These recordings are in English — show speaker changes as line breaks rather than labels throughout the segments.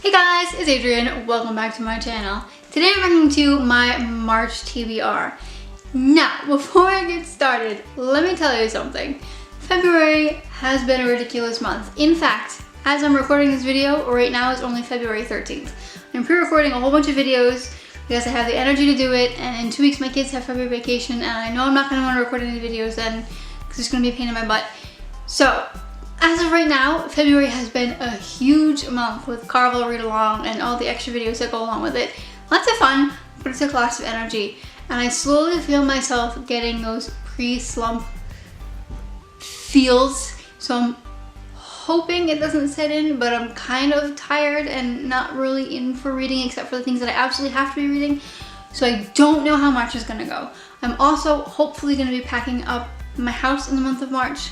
Hey guys, it's Adrian. Welcome back to my channel. Today I'm bringing to you my March TBR. Now, before I get started, let me tell you something. February has been a ridiculous month. In fact, as I'm recording this video, right now it's only February 13th. I'm pre-recording a whole bunch of videos because I have the energy to do it, and in 2 weeks my kids have February vacation, and I know I'm not going to want to record any videos then because it's going to be a pain in my butt. So, as of right now, February has been a huge month with Carvel read along and all the extra videos that go along with it. Lots of fun, but it took lots of energy. And I slowly feel myself getting those pre-slump feels. So I'm hoping it doesn't set in, but I'm kind of tired and not really in for reading except for the things that I absolutely have to be reading. So I don't know how March is gonna go. I'm also hopefully gonna be packing up my house in the month of March.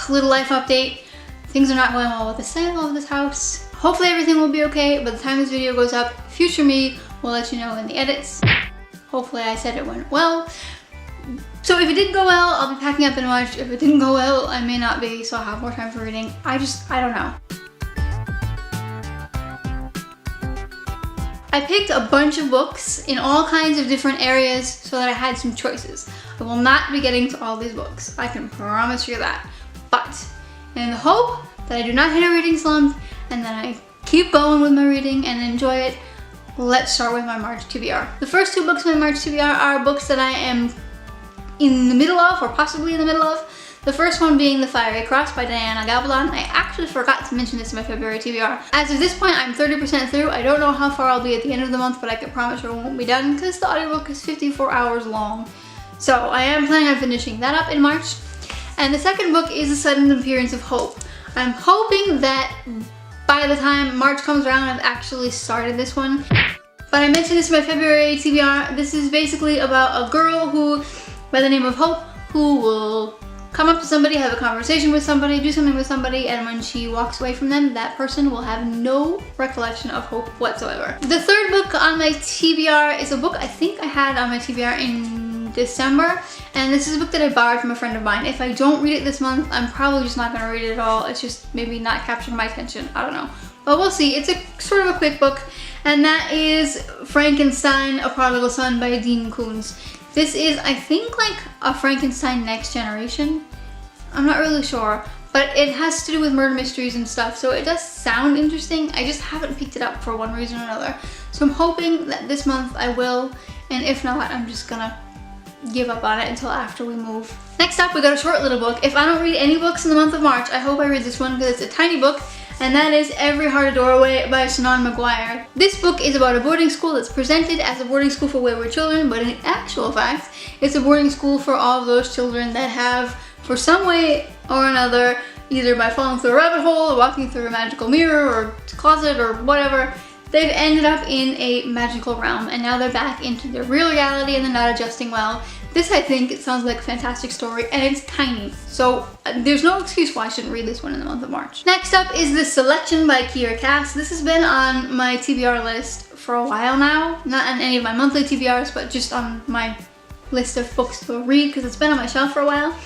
Little life update. Things are not going well with the sale of this house. Hopefully everything will be okay. By the time this video goes up, future me will let you know in the edits. Hopefully I said it went well. So if it didn't go well, I'll be packing up in March. If it didn't go well, I may not be, so I'll have more time for reading. I don't know. I picked a bunch of books in all kinds of different areas so that I had some choices. I will not be getting to all these books. I can promise you that. But in the hope that I do not hit a reading slump and that I keep going with my reading and enjoy it, let's start with my March TBR. The first two books in my March TBR are books that I am in the middle of, or possibly in the middle of. The first one being The Fiery Cross by Diana Gabaldon. I actually forgot to mention this in my February TBR. As of this point, I'm 30% through. I don't know how far I'll be at the end of the month, but I can promise you it won't be done because the audiobook is 54 hours long. So I am planning on finishing that up in March. And the second book is A Sudden Appearance of Hope. I'm hoping that by the time March comes around, I've actually started this one. But I mentioned this in my February TBR. This is basically about a girl who, by the name of Hope, who will come up to somebody, have a conversation with somebody, do something with somebody, and when she walks away from them, that person will have no recollection of Hope whatsoever. The third book on my TBR is a book I think I had on my TBR in December, and this is a book that I borrowed from a friend of mine. If I don't read it this month, I'm probably just not going to read it at all. It's just maybe not capturing my attention. I don't know. But we'll see. It's a sort of a quick book, and that is Frankenstein, A Prodigal Son by Dean Koontz. This is, I think, like a Frankenstein Next Generation. I'm not really sure, but it has to do with murder mysteries and stuff, so it does sound interesting. I just haven't picked it up for one reason or another. So I'm hoping that this month I will, and if not, I'm just gonna give up on it until after we move. Next up, we got a short little book. If I don't read any books in the month of March, I hope I read this one because it's a tiny book, and that is Every Heart a Doorway by Sinan Maguire. This book is about a boarding school that's presented as a boarding school for wayward children, but in actual fact, it's a boarding school for all of those children that have, for some way or another, either by falling through a rabbit hole or walking through a magical mirror or closet or whatever, they've ended up in a magical realm, and now they're back into their real reality and they're not adjusting well. This, I think, it sounds like a fantastic story, and it's tiny, so there's no excuse why I shouldn't read this one in the month of March. Next up is The Selection by Kiera Cass. This has been on my TBR list for a while now. Not on any of my monthly TBRs, but just on my list of books to read because it's been on my shelf for a while.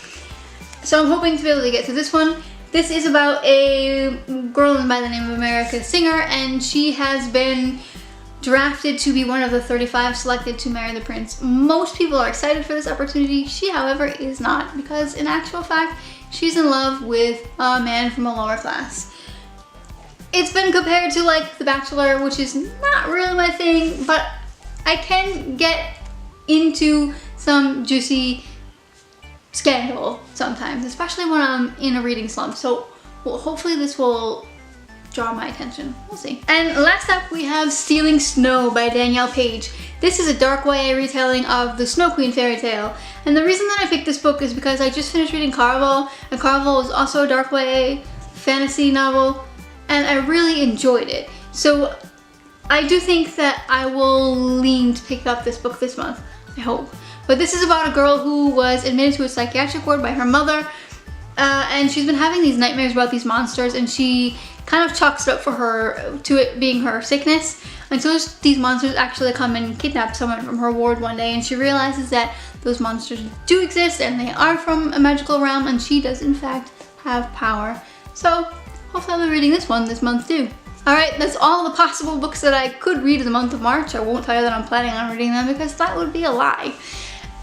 So I'm hoping to be able to get to this one. This is about a girl by the name of America Singer, and she has been drafted to be one of the 35 selected to marry the prince. Most people are excited for this opportunity. She, however, is not, because in actual fact, she's in love with a man from a lower class. It's been compared to like The Bachelor, which is not really my thing, but I can get into some juicy scandal sometimes, especially when I'm in a reading slump. So well, hopefully this will draw my attention. We'll see. And last up we have Stealing Snow by Danielle Page. This is a dark YA retelling of the Snow Queen fairy tale. And the reason that I picked this book is because I just finished reading Carvel, and Carvel is also a dark YA fantasy novel, and I really enjoyed it. So I do think that I will lean to pick up this book this month, I hope. But this is about a girl who was admitted to a psychiatric ward by her mother, and she's been having these nightmares about these monsters, and she kind of chalks it up for her to it being her sickness until these monsters actually come and kidnap someone from her ward one day, and she realizes that those monsters do exist and they are from a magical realm, and she does in fact have power. So hopefully I'll be reading this one this month too. Alright, that's all the possible books that I could read in the month of March. I won't tell you that I'm planning on reading them because that would be a lie.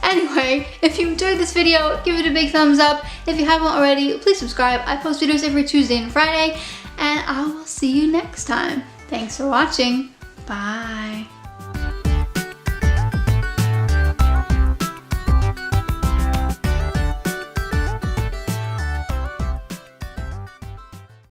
Anyway, if you enjoyed this video, give it a big thumbs up. If you haven't already, please subscribe. I post videos every Tuesday and Friday, and I will see you next time. Thanks for watching. Bye.